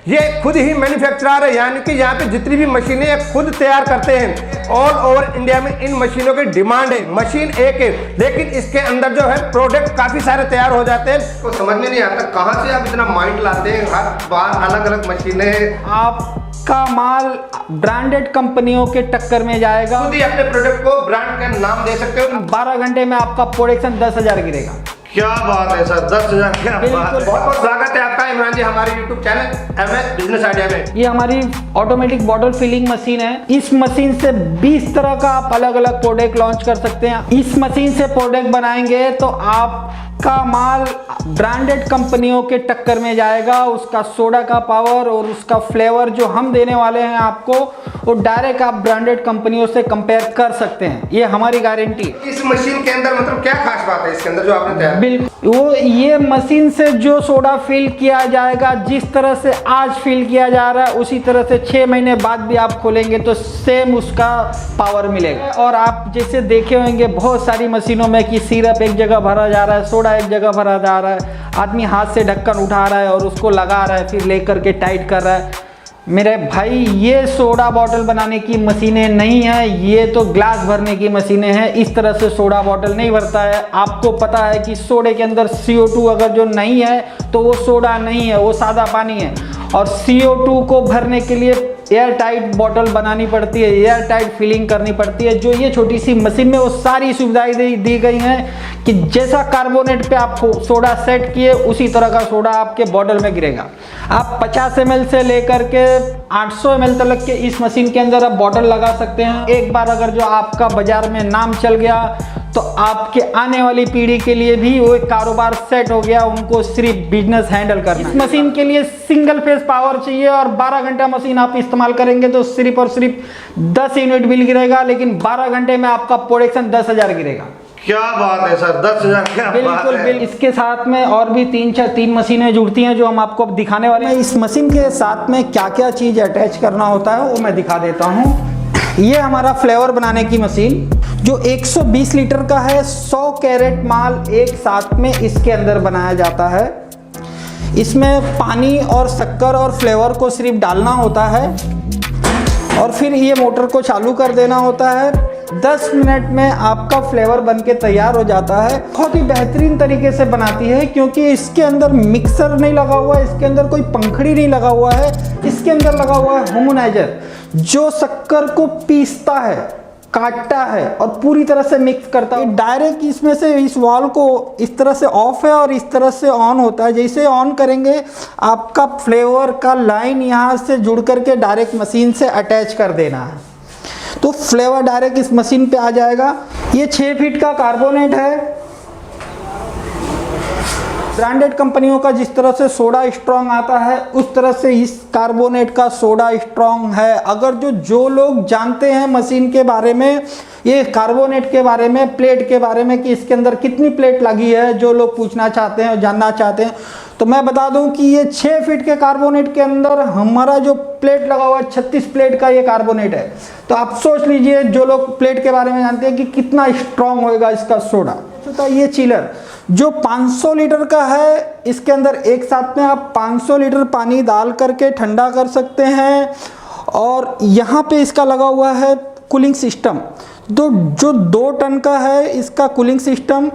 ये खुद ही मैन्युफैक्चरर है, यानी कि यहाँ पे जितनी भी मशीनें ये खुद तैयार करते हैं। ऑल ओवर इंडिया में इन मशीनों की डिमांड है। मशीन एक है लेकिन इसके अंदर जो है प्रोडक्ट काफी सारे तैयार हो जाते हैं। तो समझ में नहीं आता कहाँ से आप इतना माइंड लाते हैं, हर बार अलग अलग मशीनें। आपका माल ब्रांडेड कंपनियों के टक्कर में जाएगा। खुद ही अपने प्रोडक्ट को ब्रांड का नाम दे सकते हो। 12 घंटे में आपका प्रोडक्शन 10,000 गिरेगा। क्या बात है सर, 10,000, क्या बात है। बहुत बहुत स्वागत है आपका इमरान जी हमारे YouTube channel MS business idea में। ये हमारी ऑटोमेटिक बॉटल फिलिंग मशीन है। इस मशीन से 20 तरह का आप अलग अलग प्रोडक्ट लॉन्च कर सकते हैं। इस मशीन से प्रोडक्ट बनाएंगे तो आपका माल ब्रांडेड कंपनियों के टक्कर में जाएगा। उसका सोडा का पावर और उसका फ्लेवर जो हम देने वाले हैं आपको, वो डायरेक्ट आप ब्रांडेड कंपनियों से कंपेयर कर सकते हैं। ये हमारी गारंटी है। इस मशीन के अंदर मतलब क्या खास बात है इसके अंदर जो आपने तैयार? बिल्कुल, वो ये मशीन से जो सोडा फिल किया जाएगा, जिस तरह से आज फिल किया जा रहा है उसी तरह से 6 महीने बाद भी आप खोलेंगे तो सेम उसका पावर मिलेगा। और आप जैसे देखे होंगे बहुत सारी मशीनों में कि सिरप एक जगह भरा जा रहा है, सोडा एक जगह भरा जा रहा है, आदमी हाथ से ढक्कन उठा रहा है और उसको लगा रहा है, फिर लेकर के टाइट कर रहा है। मेरे भाई ये सोडा बॉटल बनाने की मशीनें नहीं है, ये तो ग्लास भरने की मशीनें हैं। इस तरह से सोडा बॉटल नहीं भरता है। आपको पता है कि सोडे के अंदर CO2 अगर जो नहीं है तो वो सोडा नहीं है, वो सादा पानी है। और CO2 को भरने के लिए एयर टाइट बॉटल बनानी पड़ती है, एयर टाइट फिलिंग करनी पड़ती है। जो ये छोटी सी मशीन में वो सारी सुविधाएं दी गई हैं कि जैसा कार्बोनेट पे आप सोडा सेट किए उसी तरह का सोडा आपके बॉटल में गिरेगा। आप 50 ml से लेकर के 800 ml तक के इस मशीन के अंदर आप बॉटल लगा सकते हैं। एक बार अगर जो आपका बाजार में नाम चल गया तो आपके आने वाली पीढ़ी के लिए भी वो एक कारोबार सेट हो गया। उनको सिर्फ बिजनेस हैंडल करना। इस मशीन के लिए सिंगल फेज पावर चाहिए और 12 घंटा मशीन आप इस्तेमाल करेंगे तो सिर्फ और सिर्फ 10 यूनिट बिल गिरेगा, लेकिन 12 घंटे में आपका प्रोडक्शन 10,000 गिरेगा। क्या बात है सर, 10,000, क्या बात है। बिल्कुल। इसके साथ में और भी 3 मशीनें जुड़ती हैं जो हम आपको दिखाने वाले हैं। इस मशीन के साथ में क्या क्या चीज अटैच करना होता है वो मैं दिखा देता हूँ। ये हमारा फ्लेवर बनाने की मशीन जो 120 लीटर का है। 100 कैरेट माल एक साथ में इसके अंदर बनाया जाता है। इसमें पानी और शक्कर और फ्लेवर को सिर्फ डालना होता है और फिर ये मोटर को चालू कर देना होता है। 10 मिनट में आपका फ्लेवर बनके तैयार हो जाता है। बहुत ही बेहतरीन तरीके से बनाती है क्योंकि इसके अंदर मिक्सर नहीं लगा हुआ है, इसके अंदर कोई पंखड़ी नहीं लगा हुआ है, इसके अंदर लगा हुआ है होमोनाइजर जो शक्कर को पीसता है, काटता है और पूरी तरह से मिक्स करता है। डायरेक्ट इसमें से इस वाल्व को इस तरह से ऑफ है और इस तरह से ऑन होता है। जैसे ऑन करेंगे आपका फ्लेवर का लाइन यहाँ से जुड़ करके डायरेक्ट मशीन से अटैच कर देना है तो फ्लेवर डायरेक्ट इस मशीन पे आ जाएगा। ये 6 फीट का कार्बोनेट है। ब्रांडेड कंपनियों का जिस तरह से सोडा स्ट्रॉन्ग आता है उस तरह से इस कार्बोनेट का सोडा स्ट्रॉन्ग है। अगर जो लोग जानते हैं मशीन के बारे में, ये कार्बोनेट के बारे में, प्लेट के बारे में कि इसके अंदर कितनी प्लेट लगी है, जो लोग पूछना चाहते हैं और जानना चाहते हैं तो मैं बता दूं कि ये 6 फीट के कार्बोनेट के अंदर हमारा जो प्लेट लगा हुआ है 36 प्लेट का ये कार्बोनेट है। तो आप सोच लीजिए जो लोग प्लेट के बारे में जानते हैं कि कितना स्ट्रॉन्ग होएगा इसका सोडा। तो ये चिलर जो 500 लीटर का है, इसके अंदर एक साथ में आप 500 लीटर पानी डाल करके ठंडा कर सकते हैं। और यहाँ पे इसका लगा हुआ है कूलिंग सिस्टम जो 2 टन का है इसका कूलिंग सिस्टम,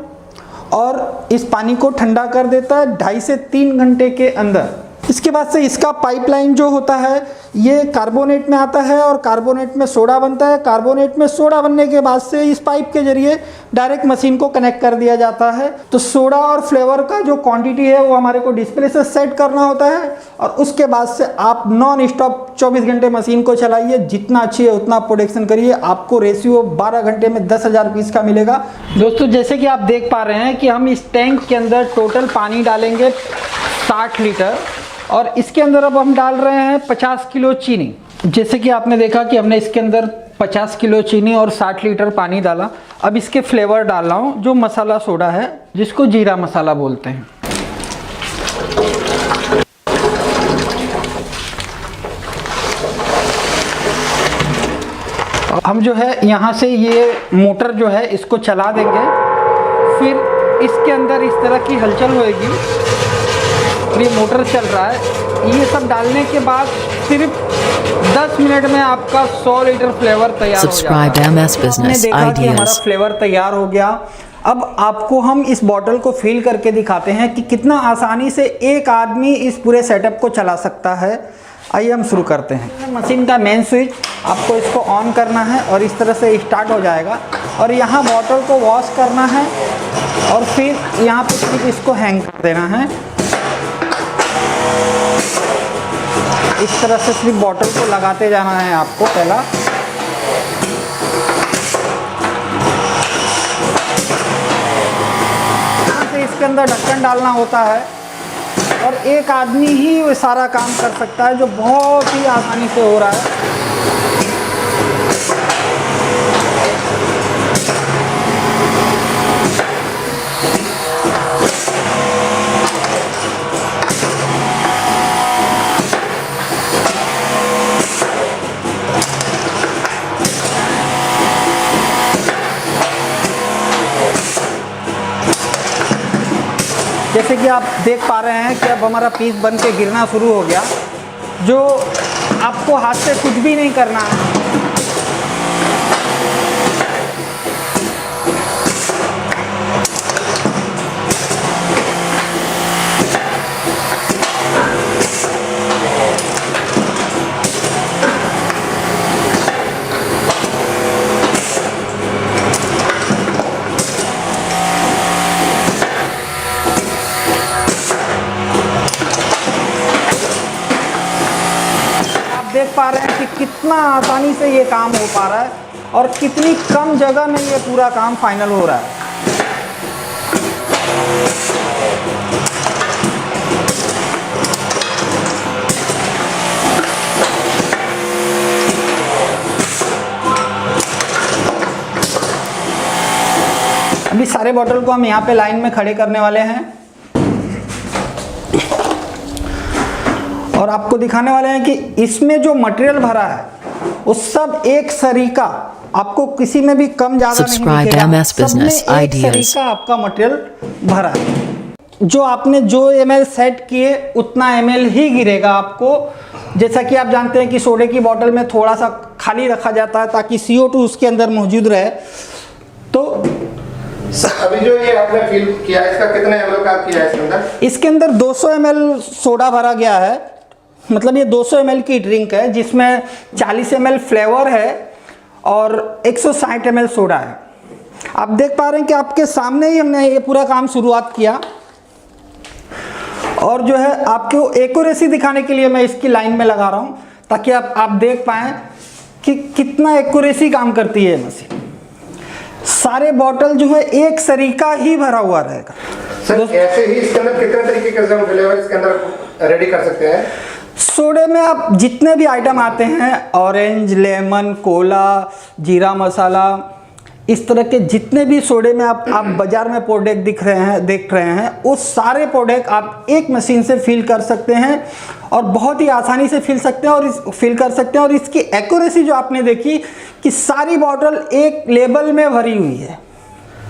और इस पानी को ठंडा कर देता है 2.5 से 3 घंटे के अंदर। इसके बाद से इसका पाइपलाइन जो होता है ये कार्बोनेट में आता है और कार्बोनेट में सोडा बनता है। कार्बोनेट में सोडा बनने के बाद से इस पाइप के जरिए डायरेक्ट मशीन को कनेक्ट कर दिया जाता है। तो सोडा और फ्लेवर का जो क्वांटिटी है वो हमारे को डिस्प्ले से सेट करना होता है और उसके बाद से आप नॉन स्टॉप 24 घंटे मशीन को चलाइए। जितना अच्छी है उतना प्रोडक्शन करिए। आपको रेशियो 12 घंटे में 10,000 पीस का मिलेगा। दोस्तों जैसे कि आप देख पा रहे हैं कि हम इस टैंक के अंदर टोटल पानी डालेंगे 60 लीटर और इसके अंदर अब हम डाल रहे हैं 50 किलो चीनी। जैसे कि आपने देखा कि हमने इसके अंदर 50 किलो चीनी और 60 लीटर पानी डाला। अब इसके फ्लेवर डाल रहा हूँ जो मसाला सोडा है जिसको जीरा मसाला बोलते हैं। हम जो है यहाँ से ये मोटर जो है इसको चला देंगे, फिर इसके अंदर इस तरह की हलचल होएगी ये मोटर चल रहा है। ये सब डालने के बाद सिर्फ 10 मिनट में आपका 100 लीटर फ्लेवर तैयार हो जाता है। आपने देखा कि हमारा फ्लेवर तैयार हो गया। अब आपको हम इस बॉटल को फिल करके दिखाते हैं कि कितना आसानी से एक आदमी इस पूरे सेटअप को चला सकता है। आइए हम शुरू करते हैं। मशीन का मेन स्विच, आपको इसको ऑन करना है और इस तरह से स्टार्ट हो जाएगा और यहाँ बॉटल को वॉश करना है और फिर यहाँ पे सिर्फ इसको हैंग कर देना है। इस तरह से सिर्फ बॉटल को लगाते जाना है आपको पहला। इसके अंदर ढक्कन डालना होता है और एक आदमी ही वो सारा काम कर सकता है, जो बहुत ही आसानी से हो रहा है। जैसे कि आप देख पा रहे हैं कि अब हमारा पीस बन के गिरना शुरू हो गया, जो आपको हाथ से कुछ भी नहीं करना है। देख पा रहे हैं कि कितना आसानी से ये काम हो पा रहा है और कितनी कम जगह में ये पूरा काम फाइनल हो रहा है। अभी सारे बॉटल को हम यहाँ पे लाइन में खड़े करने वाले हैं और आपको दिखाने वाले हैं कि इसमें जो मटेरियल भरा है वो सब एक सरीका, आपको किसी में भी कम ज्यादा नहीं दिखेगा। सब में एक सरीका आपका मटेरियल भरा है। जो आपने जो ml सेट किए उतना ml ही गिरेगा आपको। जैसा कि आप जानते हैं कि सोडे की बोतल में थोड़ा सा खाली रखा जाता है ताकि CO2 उसके अंदर मौजूद रहे। तो अभी जो ये आपने फिल किया, इसका कितने ml का किया है इसके अंदर? इसके अंदर 200 ml सोडा भरा गया है। मतलब ये 200 ml की ड्रिंक है जिसमें 40 ml फ्लेवर है और 160 ml सोडा है। आप देख पा रहे हैं कि आपके सामने ही हमने ये पूरा काम शुरुआत किया और जो है आपको एक्यूरेसी दिखाने के लिए मैं इसकी लाइन में लगा रहा हूँ ताकि आप देख पाएँ कि कितना एक्यूरेसी काम करती है मशीन। सारे बॉटल जो है एक सरीका ही भरा हुआ रहेगा। सर ऐसे ही इसके अंदर कितने तरीके के फ्लेवर इसके अंदर रेडी कर सकते हैं? सोडे में आप जितने भी आइटम आते हैं, ऑरेंज, लेमन, कोला, जीरा मसाला, इस तरह के जितने भी सोडे में आप बाजार में प्रोडक्ट देख रहे हैं वो सारे प्रोडक्ट आप एक मशीन से फिल कर सकते हैं और बहुत ही आसानी से फिल कर सकते हैं और इसकी एक्यूरेसी जो आपने देखी कि सारी बॉटल एक लेवल में भरी हुई है।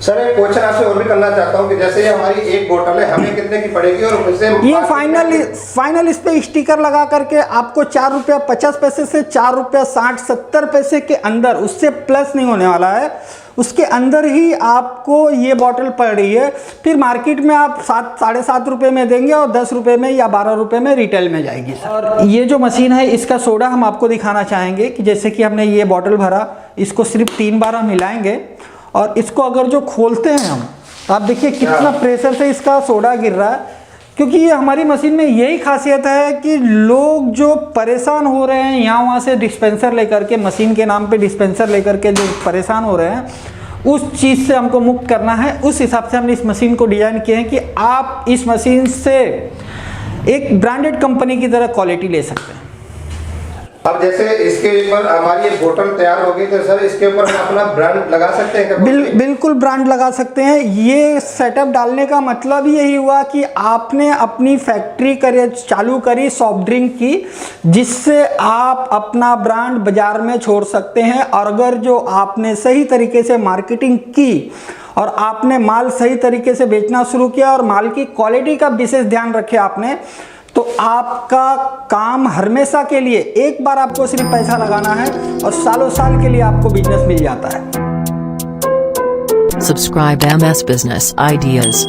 सर एक क्वेश्चन आपसे और भी करना चाहता हूँ कि जैसे ये हमारी एक बोतल है, हमें कितने की पड़ेगी और उसे ये फाइनल इस पे स्टिकर लगा करके आपको 4 रुपया 50 पैसे से 4 रुपया 60-70 पैसे के अंदर, उससे प्लस नहीं होने वाला है, उसके अंदर ही आपको ये बॉटल पड़ रही है। फिर मार्केट में आप 7-7.5 रुपये में देंगे और 10 रुपये में या 12 रुपये में रिटेल में जाएगी। और ये जो मशीन है इसका सोडा हम आपको दिखाना चाहेंगे कि जैसे कि हमने ये बॉटल भरा, इसको सिर्फ 3 बार हम मिलाएंगे और इसको अगर जो खोलते हैं हम, तो आप देखिए कितना प्रेशर से इसका सोडा गिर रहा है। क्योंकि ये हमारी मशीन में यही खासियत है कि लोग जो परेशान हो रहे हैं यहाँ वहाँ से डिस्पेंसर लेकर के, मशीन के नाम पे डिस्पेंसर लेकर के जो परेशान हो रहे हैं, उस चीज़ से हमको मुक्त करना है। उस हिसाब से हमने इस मशीन को डिज़ाइन किए हैं कि आप इस मशीन से एक ब्रांडेड कंपनी की तरह क्वालिटी ले सकते हैं। अब जैसे इसके ऊपर हमारी ये बोतल तैयार होगी तो सर इसके ऊपर हम अपना ब्रांड लगा सकते हैं? बिल्कुल ब्रांड लगा सकते हैं। ये सेटअप डालने का मतलब यही हुआ कि आपने अपनी फैक्ट्री चालू करी सॉफ्ट ड्रिंक की, जिससे आप अपना ब्रांड बाजार में छोड़ सकते हैं। और अगर जो आपने सही तरीके से मार्केटिंग की और आपने माल सही तरीके से बेचना शुरू किया और माल की क्वालिटी का विशेष ध्यान रखे आपने, तो आपका काम हमेशा के लिए, एक बार आपको सिर्फ पैसा लगाना है और सालों साल के लिए आपको बिजनेस मिल जाता है। Subscribe MS Business Ideas.